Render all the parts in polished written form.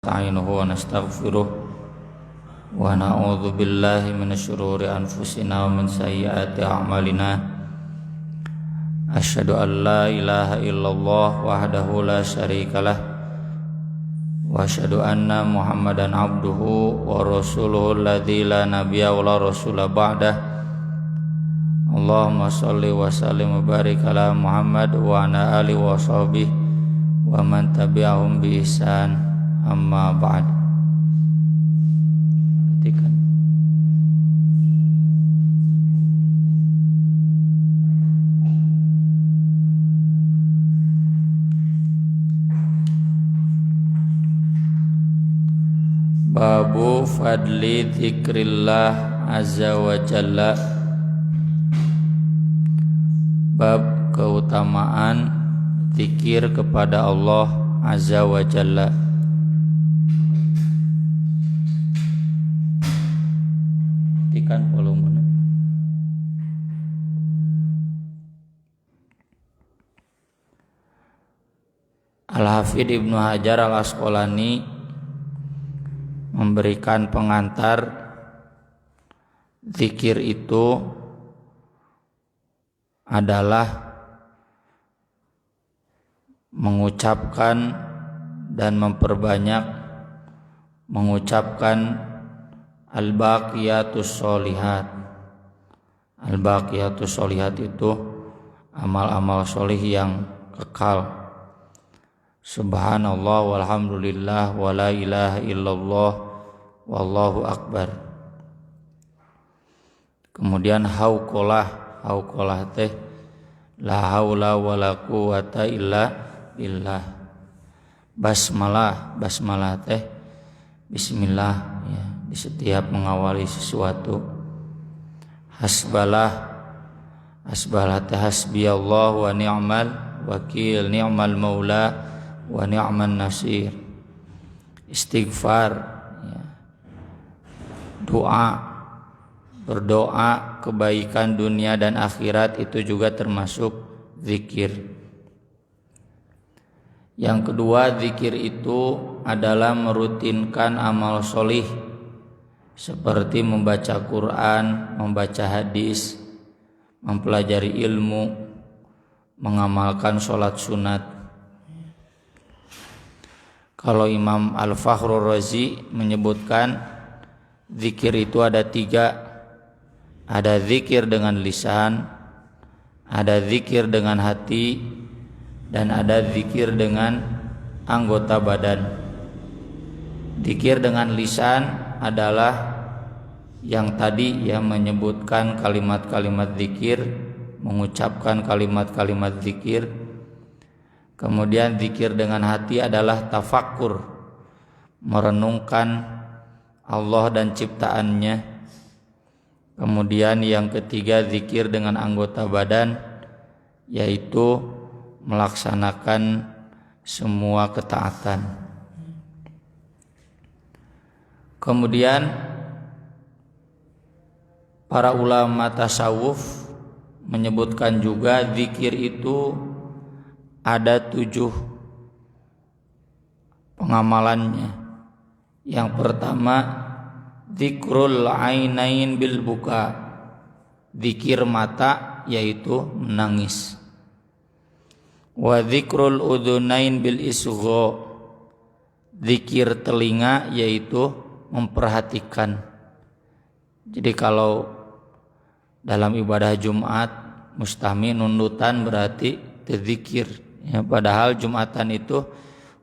nasta'inuhu wa nastaghfiruh wa na'udzu billahi minasyururi anfusina wa min sayyiati a'malina. Asyhadu an la ilaha illallah wahdahu la syarikalah wa asyhadu anna Muhammadan abduhu wa rasuluhu alladzi la nabiyya wa la rasula ba'dah. Allahumma shalli wa sallim wa barik ala Muhammad wa ala alihi wa sahbihi wa man tabi'ahum bi ihsan, amma ba'd. Ketikan Babu fadli dzikrillah azza wa jalla. Bab keutamaan zikir kepada Allah azza wa jalla. Tekan volumenya. Al-Hafidz Ibnu Hajar Al-Asqalani memberikan pengantar zikir itu adalah mengucapkan dan memperbanyak mengucapkan al-baqiyatus sholihat. Al-baqiyatus sholihat itu amal-amal sholih yang kekal. Subhanallah walhamdulillah wa la ilaha illallah wallahu akbar. Kemudian hauqalah teh la haula wala quwata illa billah. Basmalah teh bismillah ya, di setiap mengawali sesuatu. Hasbalah teh hasbiyallah wa ni'mal wakil, ni'mal maula wa ni'man nasir. Istighfar ya, berdoa kebaikan dunia dan akhirat itu juga termasuk zikir. Yang kedua, zikir itu adalah merutinkan amal solih seperti membaca Quran, membaca hadis, mempelajari ilmu, mengamalkan sholat sunat. Kalau Imam Al-Fakhrur Razi menyebutkan zikir itu ada 3. Ada zikir dengan lisan, ada zikir dengan hati, dan ada zikir dengan anggota badan. Zikir dengan lisan adalah yang tadi yang menyebutkan kalimat-kalimat zikir, mengucapkan kalimat-kalimat zikir. Kemudian zikir dengan hati adalah tafakkur, merenungkan Allah dan ciptaannya. Kemudian yang ketiga, zikir dengan anggota badan, yaitu melaksanakan semua ketaatan. Kemudian para ulama tasawuf menyebutkan juga zikir itu ada 7 pengamalannya. Yang pertama, zikrul ainain bil buka, zikir mata yaitu menangis. Wa zikrul udhunain bil isgho, zikir telinga yaitu memperhatikan. Jadi kalau dalam ibadah Jumat mustami nunutan berarti terzikir ya, padahal Jumatan itu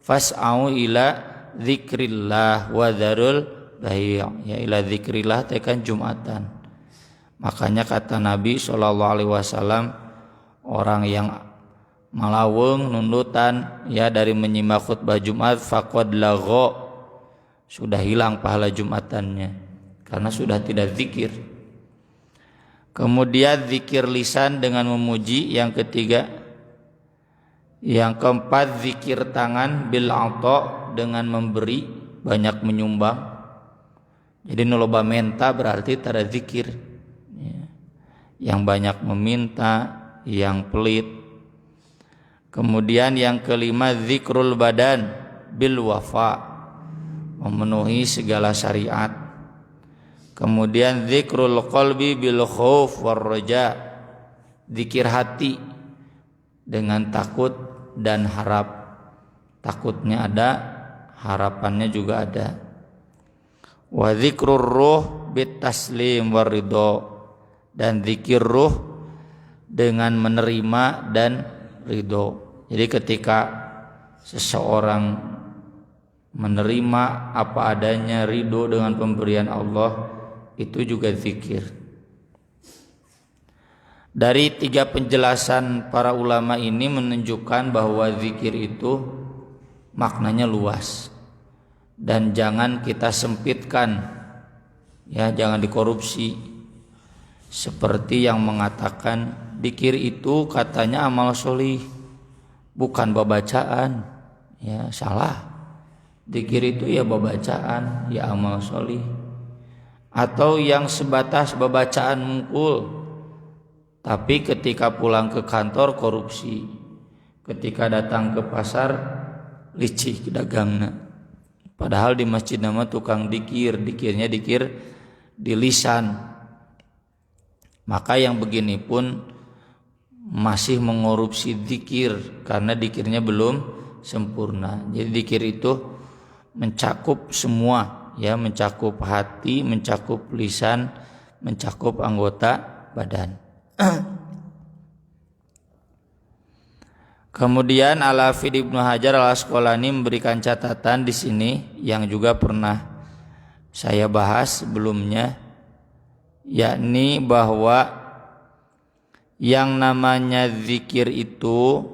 fas'au ila zikrillah wa dzarul bai', ya ila zikrillah tekan Jumatan. Makanya kata Nabi SAW, orang yang malaweng nunutan ya dari menyimak khutbah Jumat faqad lagha, sudah hilang pahala Jumatannya karena sudah tidak zikir. Kemudian zikir lisan dengan memuji yang ketiga. Yang keempat, zikir tangan bil ata, dengan memberi, banyak menyumbang. Jadi nuloba menta berarti tada zikir ya. Yang banyak meminta, yang pelit. Kemudian yang kelima, zikrul badan bil wafa, memenuhi segala syariat. Kemudian zikrul qalbi bil khauf war raja, zikir hati dengan takut dan harap. Takutnya ada, harapannya juga ada. Wa zikrur ruh bit taslim war ridho, dan zikir ruh dengan menerima dan ridho. Jadi ketika seseorang menerima apa adanya, ridho dengan pemberian Allah, itu juga zikir. Dari 3 penjelasan para ulama ini menunjukkan bahwa zikir itu maknanya luas dan jangan kita sempitkan, ya, jangan dikorupsi. Seperti yang mengatakan zikir itu katanya amal sholih, bukan babacaan, ya, salah. Zikir itu ya babacaan, ya amal sholih. Atau yang sebatas babacaan mungkul, tapi ketika pulang ke kantor korupsi, ketika datang ke pasar licik dagangna. Padahal di masjid nama tukang dikir, dikirnya dikir di lisan. Maka yang begini pun masih mengorupsi dikir karena dikirnya belum sempurna. Jadi dikir itu mencakup semua, ya, mencakup hati, mencakup lisan, mencakup anggota badan. Kemudian Al-Hafidz Ibnu Hajar Al-Asqalani memberikan catatan di sini yang juga pernah saya bahas sebelumnya, yakni bahwa yang namanya zikir itu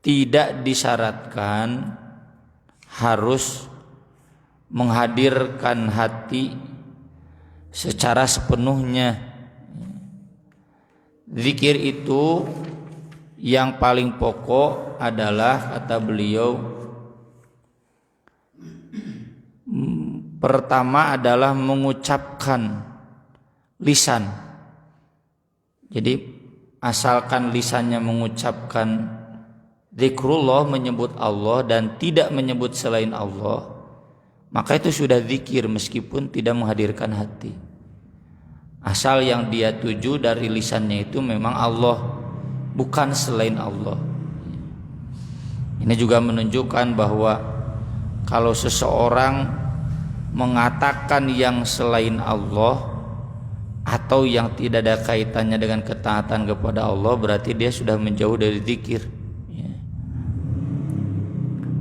tidak disyaratkan harus menghadirkan hati secara sepenuhnya. Zikir itu yang paling pokok adalah, kata beliau, pertama adalah mengucapkan lisan. Jadi asalkan lisannya mengucapkan zikrullah, menyebut Allah dan tidak menyebut selain Allah, maka itu sudah zikir meskipun tidak menghadirkan hati. Asal yang dia tuju dari lisannya itu memang Allah, bukan selain Allah. Ini juga menunjukkan bahwa kalau seseorang mengatakan yang selain Allah atau yang tidak ada kaitannya dengan ketaatan kepada Allah, berarti dia sudah menjauh dari zikir.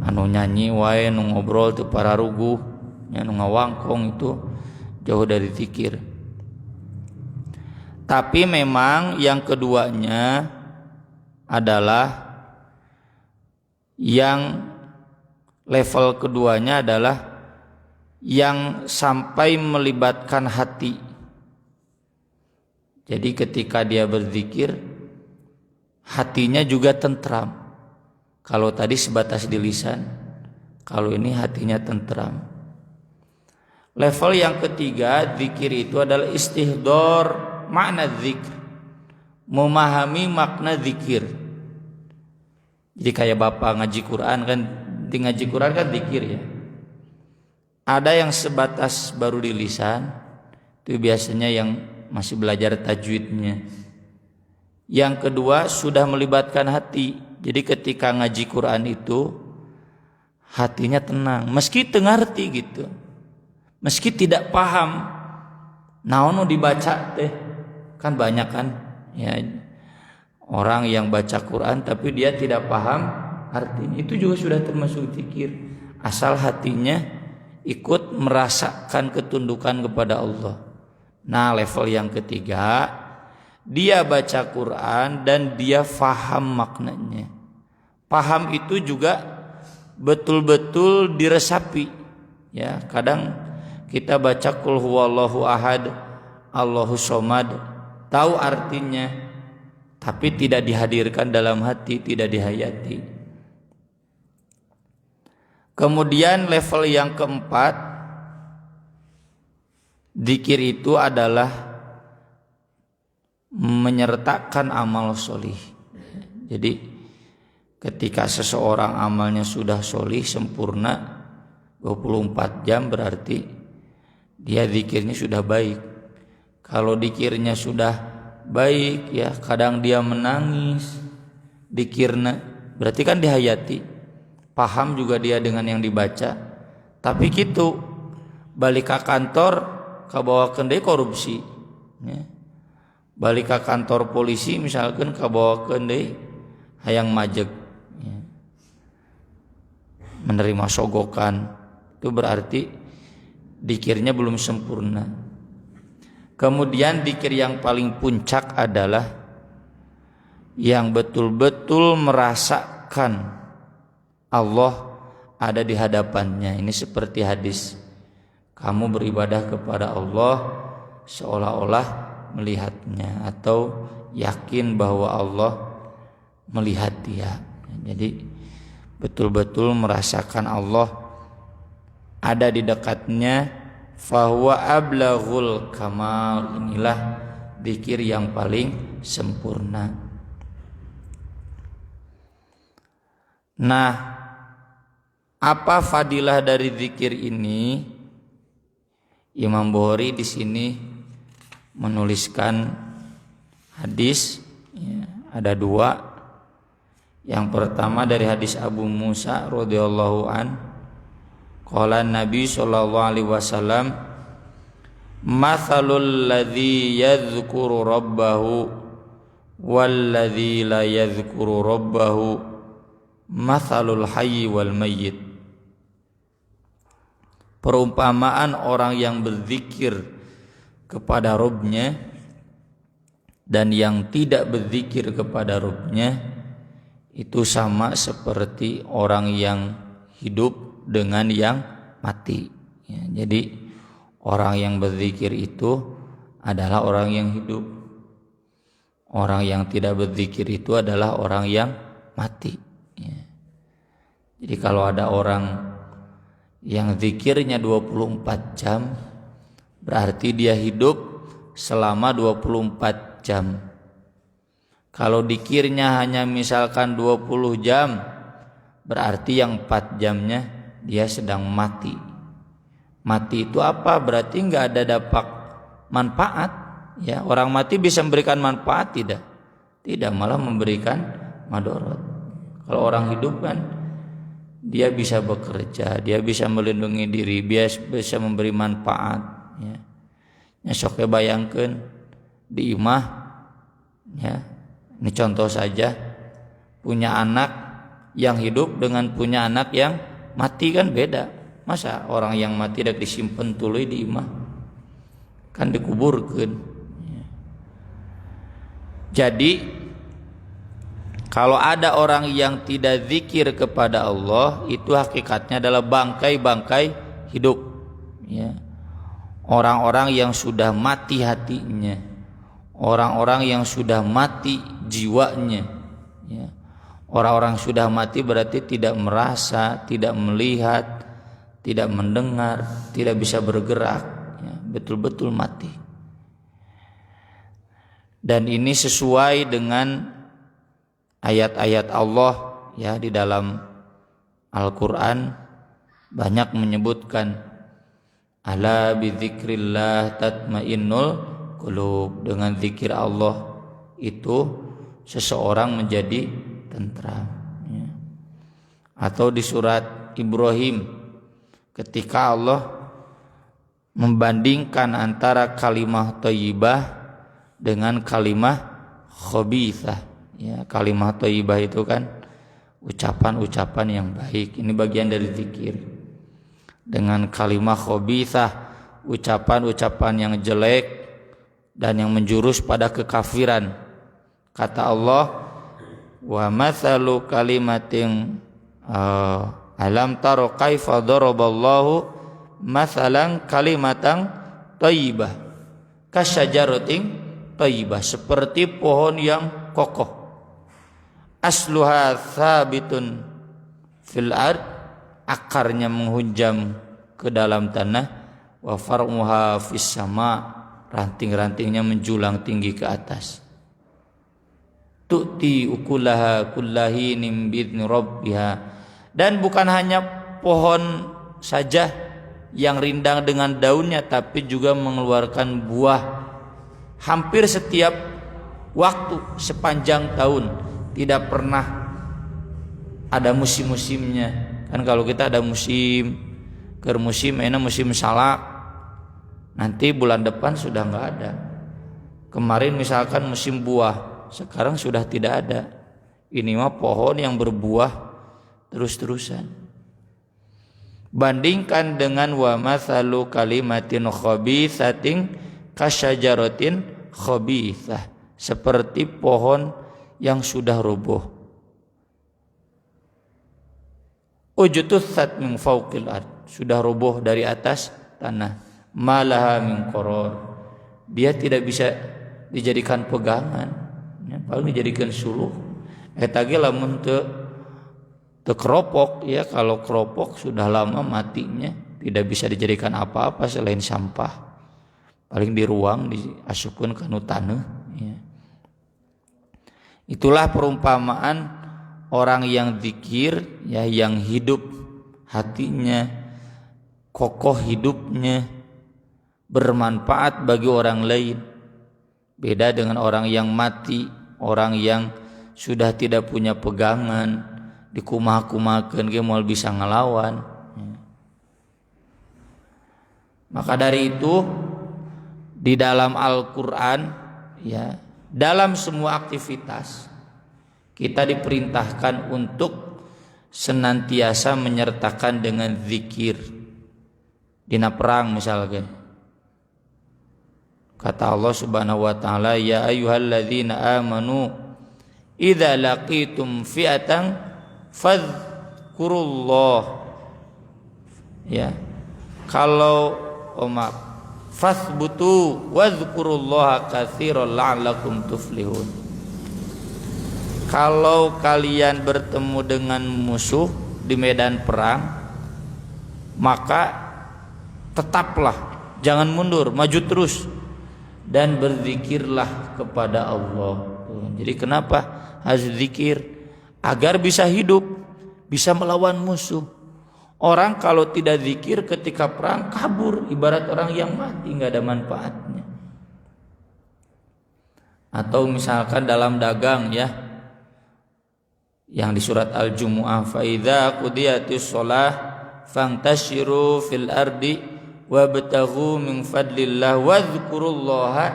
Anu nyanyi wae, nu ngobrol teu pararuguh, nu ngawangkong, itu jauh dari zikir. Tapi memang yang keduanya adalah yang level keduanya adalah yang sampai melibatkan hati. Jadi ketika dia berzikir, hatinya juga tentram. Kalau tadi sebatas di lisan, kalau ini hatinya tentram. Level yang ketiga zikir itu adalah istihdor makna zikr, memahami makna zikir. Jadi kayak bapak ngaji Quran kan, di ngaji Quran kan zikir ya. Ada yang sebatas baru di lisan, itu biasanya yang masih belajar tajwidnya. Yang kedua sudah melibatkan hati. Jadi ketika ngaji Quran itu hatinya tenang, meski teu ngarti gitu, meski tidak paham naon dibaca teh. Kan banyak kan ya orang yang baca Quran tapi dia tidak paham artinya, itu juga sudah termasuk zikir asal hatinya ikut merasakan ketundukan kepada Allah. Nah, level yang ketiga, dia baca Quran dan dia faham maknanya. Paham itu juga betul-betul diresapi. Ya, kadang kita baca qul huwallahu ahad, Allahus somad, tahu artinya, tapi tidak dihadirkan dalam hati, tidak dihayati. Kemudian level yang keempat, zikir itu adalah menyertakan amal solih. Jadi ketika seseorang amalnya sudah solih sempurna, 24 jam berarti dia zikirnya sudah baik. Kalau zikirnya sudah baik ya, kadang dia menangis zikirna, berarti kan dihayati, paham juga dia dengan yang dibaca. Tapi gitu balik ke kantor kabawakeun deui korupsi ya. Balik ke kantor polisi misalkan kabawakeun deui hayang majeg ya. Menerima sogokan, itu berarti dikirnya belum sempurna. Kemudian dikir yang paling puncak adalah yang betul-betul merasakan Allah ada di hadapannya. Ini seperti hadis, kamu beribadah kepada Allah seolah-olah melihatnya, atau yakin bahwa Allah melihat dia. Jadi betul-betul merasakan Allah ada di dekatnya. Fahuwa ablaghul kamal, inilah zikir yang paling sempurna. Nah, apa fadilah dari zikir ini? Imam Bukhari di sini menuliskan hadis ya, ada dua. Yang pertama dari hadis Abu Musa radhiyallahu an, qala Nabi sallallahu alaihi wasallam, mathalul ladzi yadhkuru rabbahu wal ladzi la yadhkuru rabbahu mathalul hayy wal mayyit. Perumpamaan orang yang berzikir kepada Rabb-nya dan yang tidak berzikir kepada Rabb-nya itu sama seperti orang yang hidup dengan yang mati ya. Jadi orang yang berzikir itu adalah orang yang hidup, orang yang tidak berzikir itu adalah orang yang mati ya. Jadi kalau ada orang yang zikirnya 24 jam berarti dia hidup selama 24 jam. Kalau zikirnya hanya misalkan 20 jam berarti yang 4 jamnya dia sedang mati. Mati itu apa? Berarti nggak ada dapat manfaat ya. Orang mati bisa memberikan manfaat? Tidak, malah memberikan madorot. Kalau orang hidup kan dia bisa bekerja, dia bisa melindungi diri, dia bisa memberi manfaat ya. Nyesoknya bayangkan di imah ya, ini contoh saja, punya anak yang hidup dengan punya anak yang mati kan beda. Masa orang yang mati dak disimpen tuluy di imah, kan dikuburkeun ya. Jadi kalau ada orang yang tidak zikir kepada Allah, itu hakikatnya adalah bangkai-bangkai hidup ya. Orang-orang yang sudah mati hatinya, orang-orang yang sudah mati jiwanya ya. Orang-orang sudah mati berarti tidak merasa, tidak melihat, tidak mendengar, tidak bisa bergerak ya. Betul-betul mati. Dan ini sesuai dengan ayat-ayat Allah ya, di dalam Al-Quran banyak menyebutkan ala bidzikrillah tatmainnul qulub, dengan zikir Allah itu seseorang menjadi tentram ya. Atau di surat Ibrahim ketika Allah membandingkan antara kalimah thayyibah dengan kalimah khabithah ya. Kalimah thayyibah itu kan ucapan-ucapan yang baik, ini bagian dari zikir. Dengan kalimah khabithah, ucapan-ucapan yang jelek dan yang menjurus pada kekafiran. Kata Allah, wa mathalu kalimatin alam taro kaifa daraballahu mathalan kalimatan thayyibah kasyajaratin thayyibah, seperti pohon yang kokoh, asluha thabitun fil ard, akarnya menghunjam ke dalam tanah, wa far'uha fis sama, ranting-rantingnya menjulang tinggi ke atas. Tu'ti ukulaha kullahinin bi'idni rabbiha, dan bukan hanya pohon saja yang rindang dengan daunnya, tapi juga mengeluarkan buah hampir setiap waktu sepanjang tahun. Tidak pernah ada musim-musimnya. Kan kalau kita ada musim musim salak, nanti bulan depan sudah nggak ada. Kemarin misalkan musim buah, sekarang sudah tidak ada. Ini mah pohon yang berbuah terus-terusan. Bandingkan dengan wa mathalu kalimatin khabithatin kasyajaratin khabithah, seperti pohon yang sudah roboh. Ujtutsat min fawqil ard, sudah roboh dari atas tanah. Malaha min qaror, dia tidak bisa dijadikan pegangan, ya, paling dijadikan suluh. Eta ge lamun teu keropok, ya, kalau keropok sudah lama matinya, tidak bisa dijadikan apa-apa selain sampah, paling di ruang diasupkeun ka nu taneuh, ya. Itulah perumpamaan orang yang zikir, ya, yang hidup hatinya, kokoh hidupnya, bermanfaat bagi orang lain. Beda dengan orang yang mati, orang yang sudah tidak punya pegangan, dikumah-kumahkeun ge moal bisa ngelawan. Maka dari itu di dalam Al-Qur'an, ya, dalam semua aktivitas kita diperintahkan untuk senantiasa menyertakan dengan zikir. Dina perang misalkan, kata Allah Subhanahu wa taala, ya ayyuhalladzina amanu idza laqitum fi'atan fadhkurullah, ya, kalau fasbutu wadhkurullaha katsiran la'allakum tuflihun. Kalau kalian bertemu dengan musuh di medan perang, maka tetaplah, jangan mundur, maju terus, dan berzikirlah kepada Allah. Jadi kenapa harus zikir? Agar bisa hidup, bisa melawan musuh. Orang kalau tidak zikir ketika perang kabur, ibarat orang yang mati, nggak ada manfaatnya. Atau misalkan dalam dagang, ya, yang di surat Al-Jumu'ah, fa idza qudiyatis shalah fantashiru fil ardi wabtaghu min fadlillah wadhkurullaha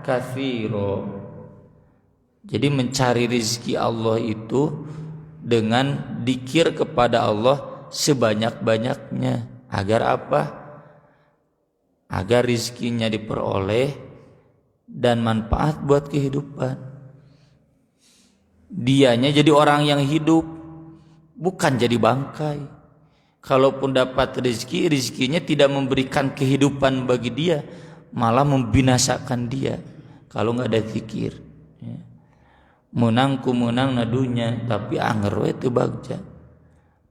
katsira. Jadi mencari rezeki Allah itu dengan dzikir kepada Allah sebanyak-banyaknya. Agar apa? Agar rezekinya diperoleh dan manfaat buat kehidupan. Dianya jadi orang yang hidup, bukan jadi bangkai. Kalaupun dapat rezeki, rezekinya tidak memberikan kehidupan bagi dia, malah membinasakan dia kalau nggak ada zikir. Menang ku menang nadunya, tapi anger we teu bagja,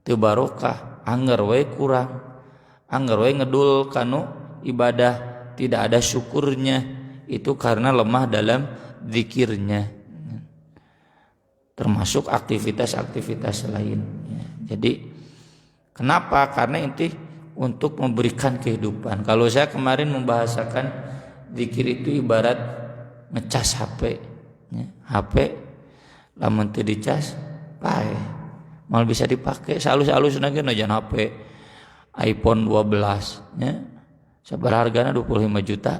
teu barokah, anger we kurang, anger we ngedul kanu ibadah, tidak ada syukurnya, itu karena lemah dalam zikirnya. Termasuk aktivitas-aktivitas lain. Jadi kenapa? Karena inti untuk memberikan kehidupan. Kalau saya kemarin membahasakan zikir itu ibarat ngecas HP. HP lamun teu dicas pae mal bisa dipakai salus-alusna ge najan HP iPhone 12 nya sabar hargana 25 juta.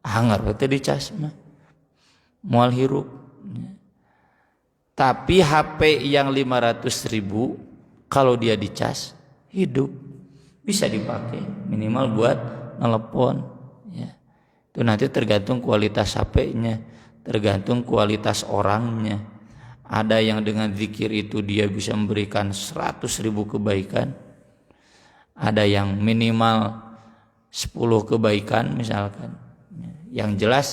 Anggar we teu dicas mah moal hirup. Tapi HP yang 500.000 kalau dia dicas hidup, bisa dipakai minimal buat nelpon, ya. Itu nanti tergantung kualitas HP-nya, tergantung kualitas orangnya. Ada yang dengan zikir itu dia bisa memberikan 100.000 kebaikan, ada yang minimal 10 kebaikan misalkan. Yang jelas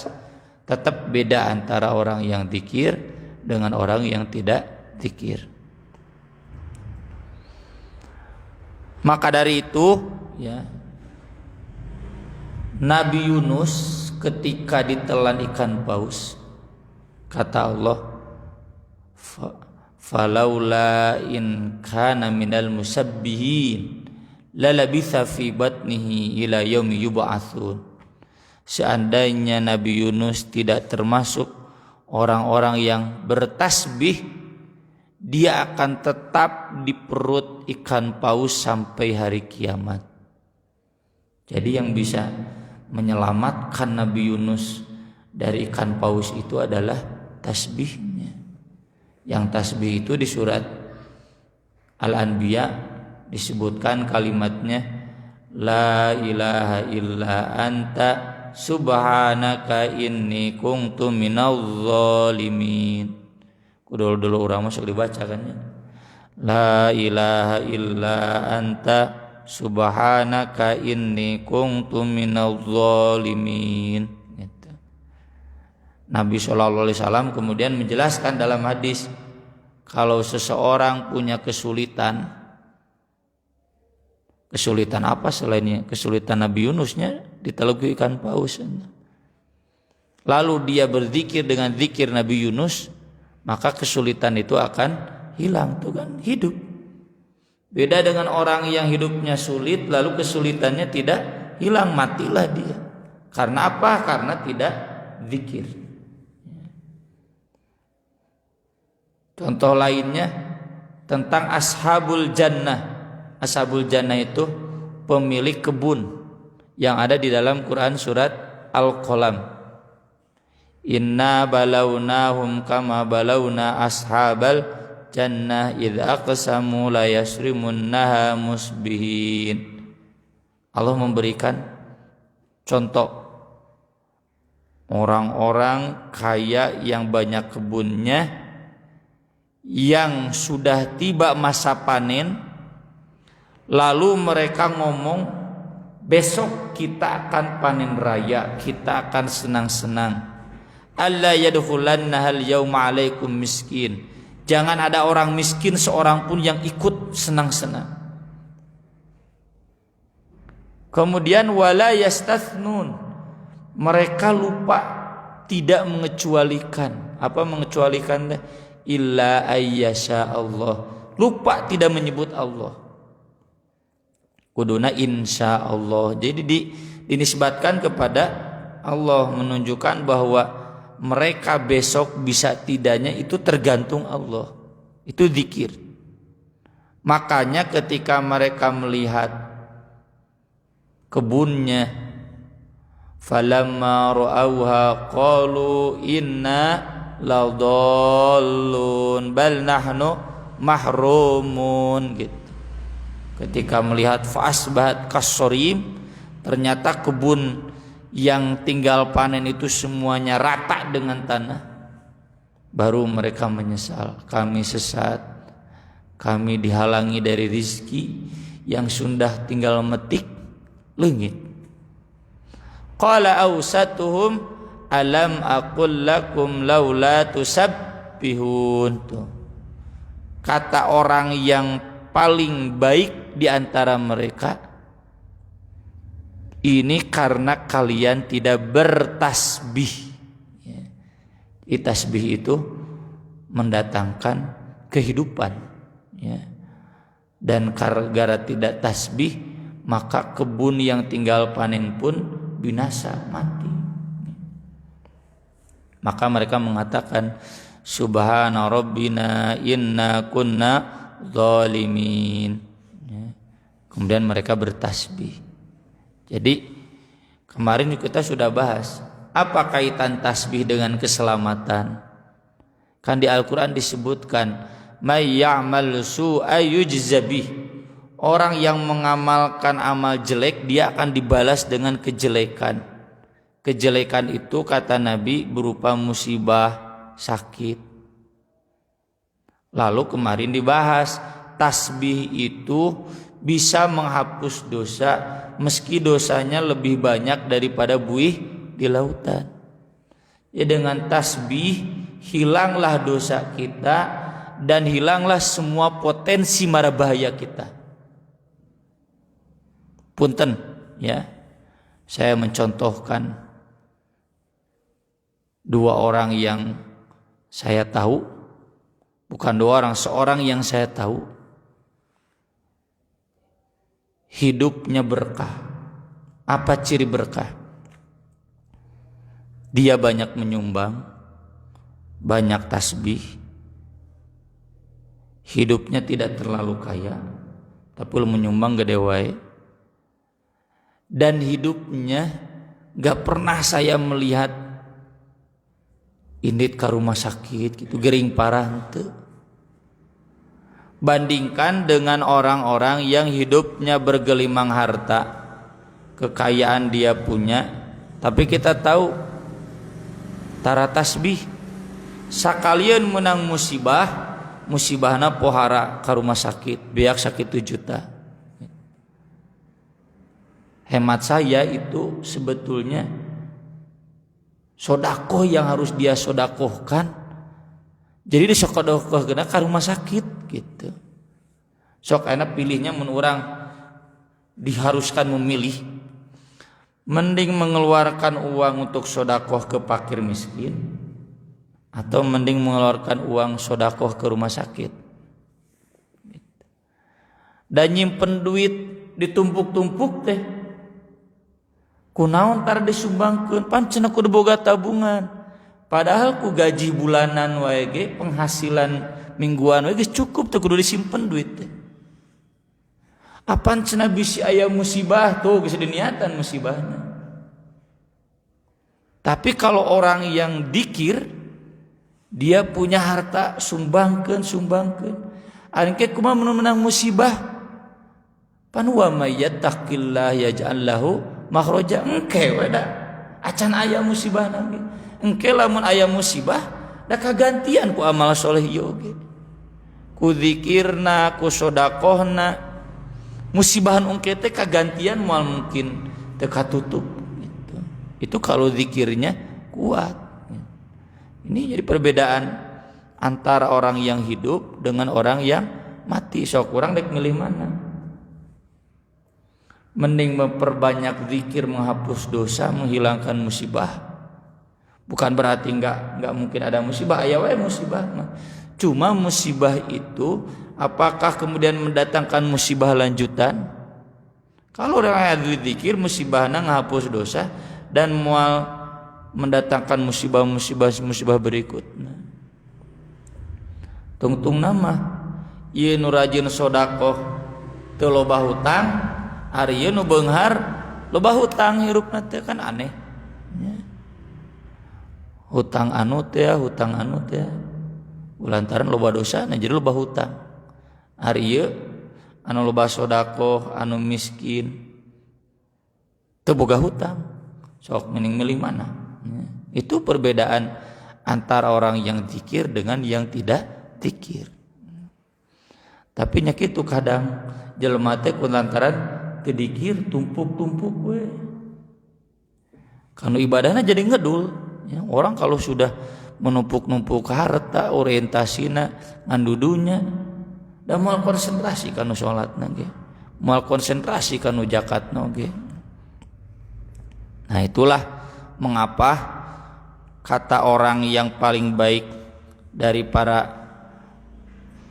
tetap beda antara orang yang zikir dengan orang yang tidak zikir. Maka dari itu, ya, Nabi Yunus ketika ditelan ikan paus, kata Allah, falaula in kana minal musabbihin lalabitha fi batnihi ila yaumi yub'atsun. Seandainya Nabi Yunus tidak termasuk orang-orang yang bertasbih, dia akan tetap di perut ikan paus sampai hari kiamat. Jadi yang bisa menyelamatkan Nabi Yunus dari ikan paus itu adalah tasbihnya. Yang tasbih itu di surat Al-Anbiya disebutkan kalimatnya, la ilaha illa anta subhanaka inni kuntu minadz zalimin. Dulu orang masuk dibaca kan ya. La ilaha illa anta subhanaka inni kuntu minadz zalimin. Gitu. Nabi SAW kemudian menjelaskan dalam hadis, kalau seseorang punya kesulitan apa selainnya kesulitan Nabi Yunusnya ditelegu ikan paus, lalu dia berzikir dengan zikir Nabi Yunus, maka kesulitan itu akan hilang. Tuh kan hidup. Beda dengan orang yang hidupnya sulit lalu kesulitannya tidak hilang, matilah dia. Karena apa? Karena tidak zikir. Contoh lainnya tentang ashabul jannah. Ashabul jannah itu pemilik kebun yang ada di dalam Quran surat Al-Qalam. Inna balawnahum kama balawna ashabal jannah idz aqsamu la yasrimunnaha musbihin. Allah memberikan contoh orang-orang kaya yang banyak kebunnya, yang sudah tiba masa panen, lalu mereka ngomong, besok kita akan panen raya, kita akan senang-senang. Alla yadkhulannahal yauma alaikum miskin. Jangan ada orang miskin seorang pun yang ikut senang-senang. Kemudian wala yastathnun. Mereka lupa tidak mengecualikan. Apa mengecualikan? Illa ayyasha Allah. Lupa tidak menyebut Allah. Kuduna insya Allah. Jadi dinisbatkan kepada Allah, menunjukkan bahwa mereka besok bisa tidaknya itu tergantung Allah. Itu zikir. Makanya ketika mereka melihat kebunnya, falamma ra'awha qalu inna ladallun bal nahnu mahrumun gitu. Ketika melihat fa'asbahat kassorim, ternyata kebun yang tinggal panen itu semuanya rata dengan tanah, baru mereka menyesal, kami sesat, kami dihalangi dari rizki yang sudah tinggal metik leungit. Qala awsatuhum alam aqul lakum laula tusabbihun. Kata orang yang paling baik di antara mereka, ini karena kalian tidak bertasbih. Tasbih itu mendatangkan kehidupan, dan gara tidak tasbih maka kebun yang tinggal panen pun binasa, mati. Maka mereka mengatakan subhana rabbina inna kunna zalimin. Kemudian mereka bertasbih. Jadi kemarin kita sudah bahas apa kaitan tasbih dengan keselamatan. Kan di Al-Quran disebutkan may ya'mal su'a yujza bih. Orang yang mengamalkan amal jelek dia akan dibalas dengan kejelekan. Kejelekan itu kata Nabi berupa musibah, sakit. Lalu kemarin dibahas tasbih itu bisa menghapus dosa meski dosanya lebih banyak daripada buih di lautan. Ya, dengan tasbih hilanglah dosa kita dan hilanglah semua potensi mara bahaya kita. Punten ya, saya mencontohkan dua orang yang saya tahu, bukan dua orang, seorang yang saya tahu hidupnya berkah. Apa ciri berkah? Dia banyak menyumbang, banyak tasbih, hidupnya tidak terlalu kaya, tapi menyumbang gede wae. Dan hidupnya gak pernah saya melihat indit ke rumah sakit gitu, gering parah henteu. Bandingkan dengan orang-orang yang hidupnya bergelimang harta, kekayaan dia punya, tapi kita tahu tara tasbih, sakalian menang musibahna pohara ke rumah sakit, biak sakit 2 juta. Hemat saya itu sebetulnya sodakoh yang harus dia sodakohkan. Jadi disodakohkeun ke rumah sakit gitu. Sok enak pilihnya mun urang diharuskan memilih, mending mengeluarkan uang untuk sodakoh ke fakir miskin atau mending mengeluarkan uang sodakoh ke rumah sakit. Dan nyimpen duit ditumpuk-tumpuk teh, kunaon tar disumbangkeun, pancen kudu boga tabungan. Padahal ku gaji bulanan wae ge, penghasilan mingguan wae geus cukup, teu kudu disimpen duit teh. Apaan cenah bisi aya musibah tuh geus diniatan musibahna. Tapi kalau orang yang dikir, dia punya harta sumbangkeun. Angke kumaha mun menang musibah? Pan wa may yattaqillah yaj'al lahu makhraja. Engke we da acan aya musibah nanti. Engke lamun aya musibah da kagantian ku amal soleh ieu ge. Ku zikirna, ku sedekahna. Musibahan engke teh kagantian moal mungkin teu katutup gitu. Itu kalau zikirnya kuat. Ini jadi perbedaan antara orang yang hidup dengan orang yang mati. Sok urang dek milih mana? Mending memperbanyak zikir, menghapus dosa, menghilangkan musibah. Bukan berarti enggak mungkin ada musibah, aya wae musibah. Cuma musibah itu apakah kemudian mendatangkan musibah lanjutan? Kalau orang yang zikir musibahna ngahapus dosa dan moal mendatangkan musibah berikutnya. Tungtung nama ieu nu rajin sedekah teu loba hutang, ari ieu nu beunghar loba hutang hirupna teh kan aneh. Hutang anu teh lantaran loba dosa nah jadi loba hutang. Ari ieu anu loba sedekah, anu miskin teu boga hutang. Sok mending milih mana? Itu perbedaan antara orang yang zikir dengan yang tidak zikir. Tapi nya kitu kadang jelema teh kulantaran teu dikir tumpuk-tumpuk we. Kanu ibadahna jadi ngedul. Ya, orang kalau sudah menumpuk-numpuk harta, orientasina ngandudunya, da moal konsentrasi kanu salatna ge. Moal konsentrasi kanu zakatna ge. Nah, itulah mengapa kata orang yang paling baik dari para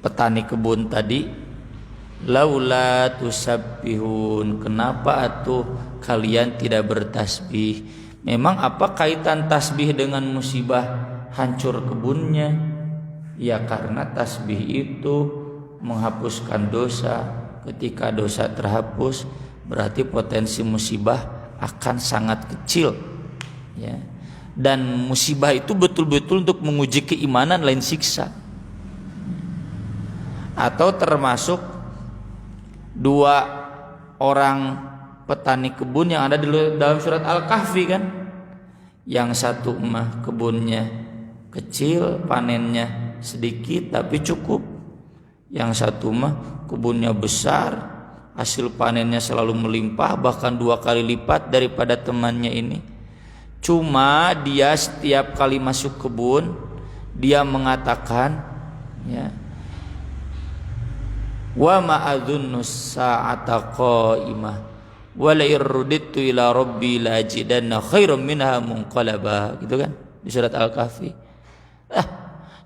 petani kebun tadi, laula tusabbihun, kenapa atuh kalian tidak bertasbih? Memang apa kaitan tasbih dengan musibah hancur kebunnya? Ya karena tasbih itu menghapuskan dosa. Ketika dosa terhapus, berarti potensi musibah akan sangat kecil, ya. Dan musibah itu betul-betul untuk menguji keimanan lain siksa. Atau termasuk 2 orang petani kebun yang ada di dalam surat Al-Kahfi kan. Yang satu mah kebunnya kecil, panennya sedikit tapi cukup. Yang satu mah kebunnya besar, hasil panennya selalu melimpah, bahkan 2 kali lipat daripada temannya ini. Cuma dia setiap kali masuk kebun dia mengatakan, ya, wa ma'adhunnu sa'ata qa'imah wa la irruditu ila rabbi la ajidanna khairan minha munqalaba, gitu kan di surat Al-Kahfi.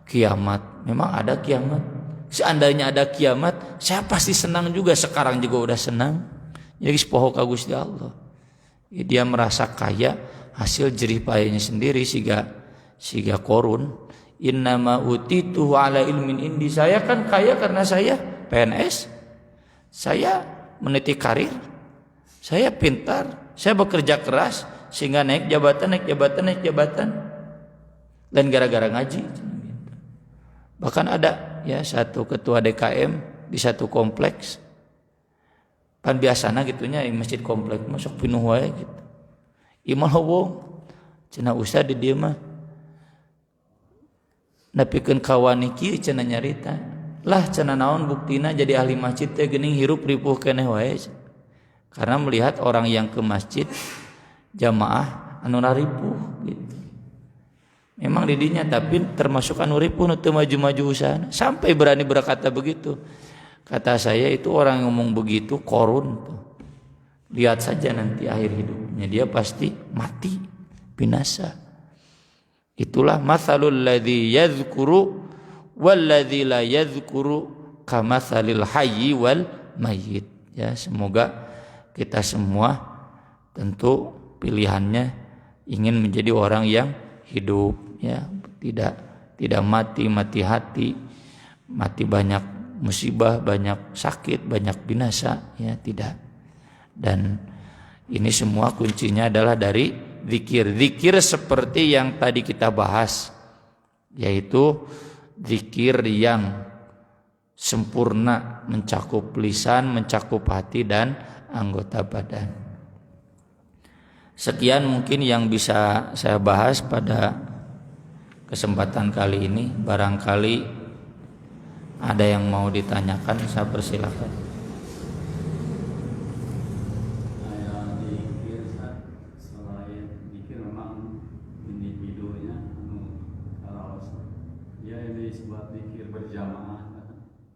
Kiamat, memang ada kiamat. Seandainya ada kiamat, saya pasti senang juga, sekarang juga udah senang. Jadi sepoho ka Gusti Allah. Ya, dia merasa kaya hasil jerih payahnya sendiri siga korun. Innama utitu ala ilmin indi. Saya kan kaya karena saya PNS. Saya meniti karir. Saya pintar, saya bekerja keras sehingga naik jabatan. Dan gara-gara ngaji. Bahkan ada ya satu ketua DKM di satu kompleks. Kan biasana gitunya di masjid kompleks masuk pinuh wae gitu. Imal wong cenah ustad di dieu mah nepikeun kawan iki cenah nyarita. Lah cenah naon buktina jadi ahli masjid teh geuning hirup ripuh keneh wae. Karena melihat orang yang ke masjid jamaah anu ripuh gitu. Memang didinya tapi termasuk anu ripuh nu teu maju-maju usahana sampai berani berkata begitu. Kata saya itu orang yang ngomong begitu korun tuh. Lihat saja nanti akhir hidupnya dia pasti mati binasa. Itulah matsalul ladzi yadhkuru wal ladzi la yadhkuru kamatsalil hayyi wal mayyit. Ya, semoga kita semua tentu pilihannya ingin menjadi orang yang hidup ya, tidak mati hati, mati banyak musibah, banyak sakit, banyak binasa ya, tidak. Dan ini semua kuncinya adalah dari zikir seperti yang tadi kita bahas, yaitu zikir yang sempurna mencakup lisan, mencakup hati dan anggota badan. Sekian mungkin yang bisa saya bahas pada kesempatan kali ini. Barangkali ada yang mau ditanyakan, saya persilakan. Selain zikir memang individunya ya ini sebuah zikir berjamaah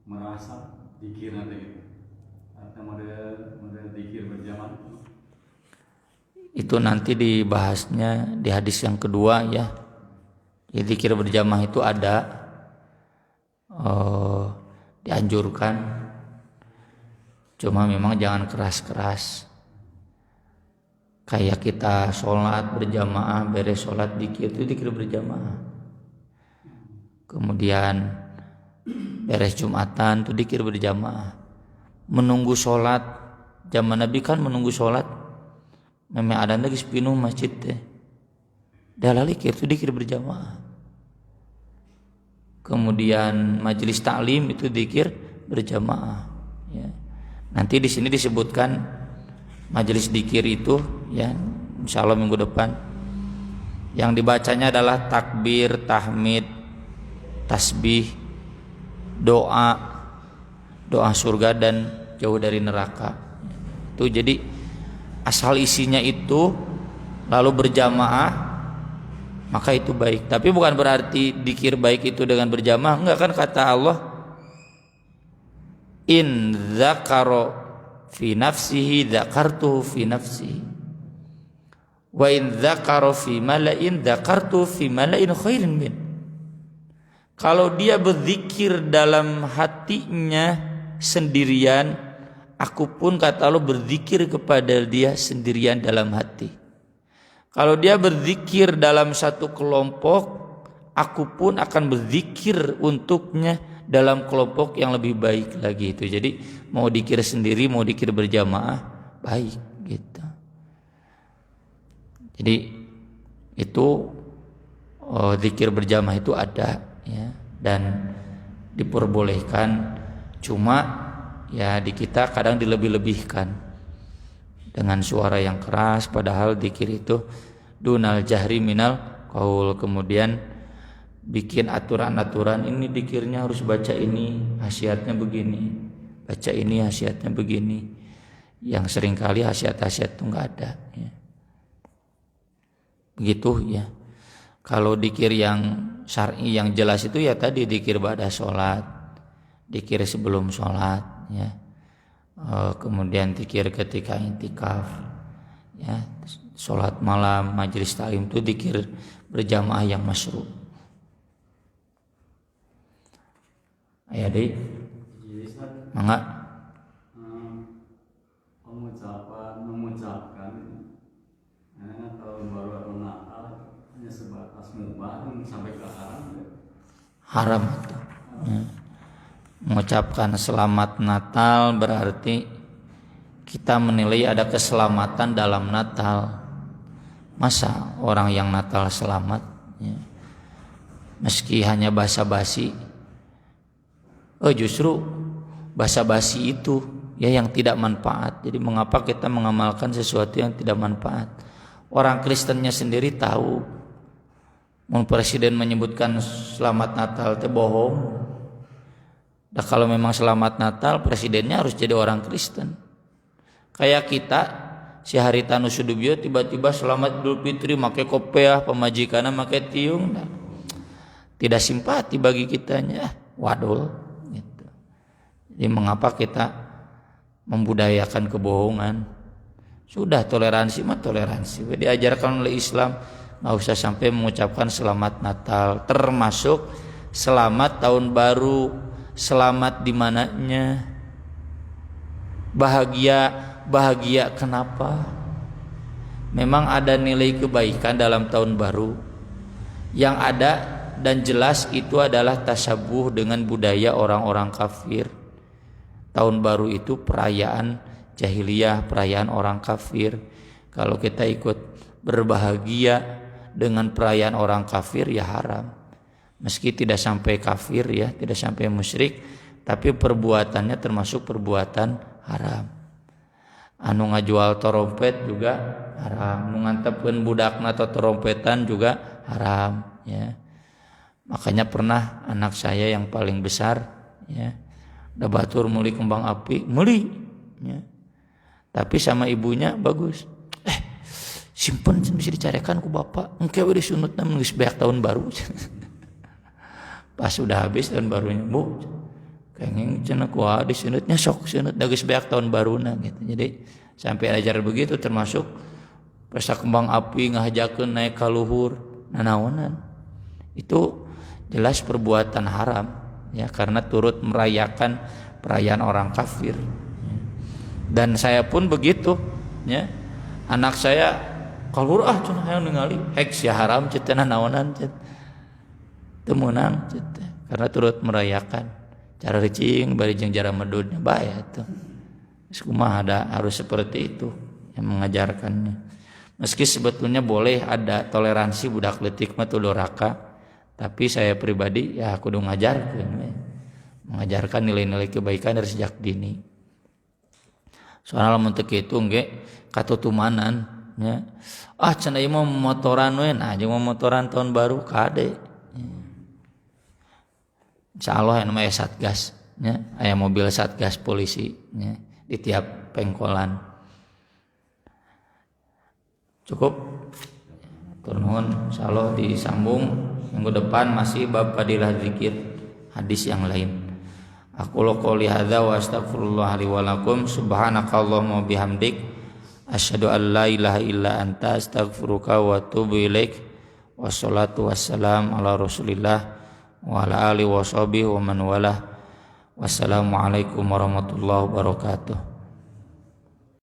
merasa zikir nanti gitu. Artinya model zikir berjamaah Itu nanti dibahasnya di hadis yang kedua ya. Jadi zikir berjamaah itu ada dianjurkan, cuma memang jangan keras-keras. Kayak kita sholat berjamaah, beres sholat zikir itu zikir berjamaah. Kemudian beres Jumatan itu zikir berjamaah. Menunggu sholat, zaman Nabi kan menunggu sholat memang ada lagi sepinuh masjid teh. Dalalikir itu zikir berjamaah. Kemudian majelis taklim itu zikir berjamaah. Ya. Nanti di sini disebutkan majelis zikir itu, ya, insyaallah minggu depan. Yang dibacanya adalah takbir, tahmid, tasbih, doa surga dan jauh dari neraka. Itu jadi asal isinya itu lalu berjamaah maka itu baik. Tapi bukan berarti zikir baik itu dengan berjamaah, enggak, kan kata Allah in dzakara fi nafsihi dzakartuhu fi nafsihi wa in dzakara fi mala'in dzakartuhu fi mala'in khairin min. Kalau dia berzikir dalam hatinya sendirian, aku pun kata Allah berzikir kepada dia sendirian dalam hati. Kalau dia berzikir dalam satu kelompok, aku pun akan berzikir untuknya dalam kelompok yang lebih baik lagi itu. Jadi mau zikir sendiri, mau zikir berjamaah, baik gitu. Jadi itu zikir berjamaah itu ada ya, dan diperbolehkan. Cuma ya di kita kadang dilebih-lebihkan dengan suara yang keras, padahal zikir itu dunal jahri minal qaul. Kemudian bikin aturan-aturan, ini zikirnya harus baca ini, khasiatnya begini, baca ini khasiatnya begini, yang seringkali khasiat-khasiat itu enggak ada ya. Begitu ya. Kalau zikir yang syar'i yang jelas itu ya tadi zikir ba'da sholat, zikir sebelum sholat ya. Kemudian zikir ketika intikaf ya, sholat malam, majelis taklim itu zikir berjamaah yang masyru'. Ayah deh mangga pengucap sampai ke haram ya? Haram itu. Ya. Mengucapkan selamat Natal berarti kita menilai ada keselamatan dalam Natal. Masa orang yang Natal selamat ya. Meski hanya basa-basi, justru basa-basi itu ya yang tidak manfaat. Jadi mengapa kita mengamalkan sesuatu yang tidak manfaat? Orang Kristennya sendiri tahu, presiden menyebutkan selamat Natal itu bohong. Nah, kalau memang selamat Natal, presidennya harus jadi orang Kristen. Kayak kita, si Haritanu Sudibyo tiba-tiba selamat Idul Fitri, pakai kopiah, pemajikannya pakai tiung. Nah, tidak simpati bagi kitanya, wadul. Gitu. Jadi mengapa kita membudayakan kebohongan? Sudah toleransi mah toleransi. Diajarkan oleh Islam, nggak usah sampai mengucapkan selamat Natal, termasuk selamat tahun baru, selamat di mananya, bahagia kenapa? Memang ada nilai kebaikan dalam tahun baru. Yang ada dan jelas itu adalah tasabuh dengan budaya orang-orang kafir. Tahun baru itu perayaan jahiliyah, perayaan orang kafir. Kalau kita ikut berbahagia dengan perayaan orang kafir ya haram. Meski tidak sampai kafir ya, tidak sampai musyrik, tapi perbuatannya termasuk perbuatan haram. Anu ngajual trompet juga haram, anu ngantepkeun budakna atau trompetan juga haram ya. Makanya pernah anak saya yang paling besar ya, da batur meuli kembang api, meuli ya. Tapi sama ibunya bagus. Simpen bisa dicarekan ku bapak. Engke we disunutna geus beak tahun baru. Pas sudah habis tahun barunya, Bu. Kenging cenah ku disunutnya sok sunut da geus beak tahun baruna gitu. Jadi sampai ajar begitu termasuk pesta kembang api ngahajakeun naik ka luhur nanaonan. Itu jelas perbuatan haram ya, karena turut merayakan perayaan orang kafir. Dan saya pun begitu ya. Anak saya kalur cenah hayang ningali heks ya haram cenah naonan cenah. Teu meunang cenah karena turut merayakan cara ricing bari jeung cara medudnya bae atuh. Geus kumaha ada harus seperti itu yang mengajarkannya. Meski sebetulnya boleh ada toleransi budak leutik mah teu doraka. Tapi saya pribadi ya kudu mengajarkan nilai-nilai kebaikan dari sejak dini. Soalnya lamun teu kitu engge katutumanan ya. Cenah ieu mah motoran we, nah jeung motoran tahun baru kade. Insyaallah aya namanya satgas ya, aya mobil satgas polisi ya di tiap pengkolan. Cukup. Turun insyaallah disambung minggu depan masih bab fadilah zikir hadis yang lain. Aku qouli hadza wa astaghfirullah li wa lakum subhanakallahumma bihamdik asyhadu an la ilaha illa anta astaghfiruka wa atubu ilaik. Wassalatu wassalam ala Rasulillah wa ala alihi washabihi wa man walah. Wassalamualaikum warahmatullahi wabarakatuh.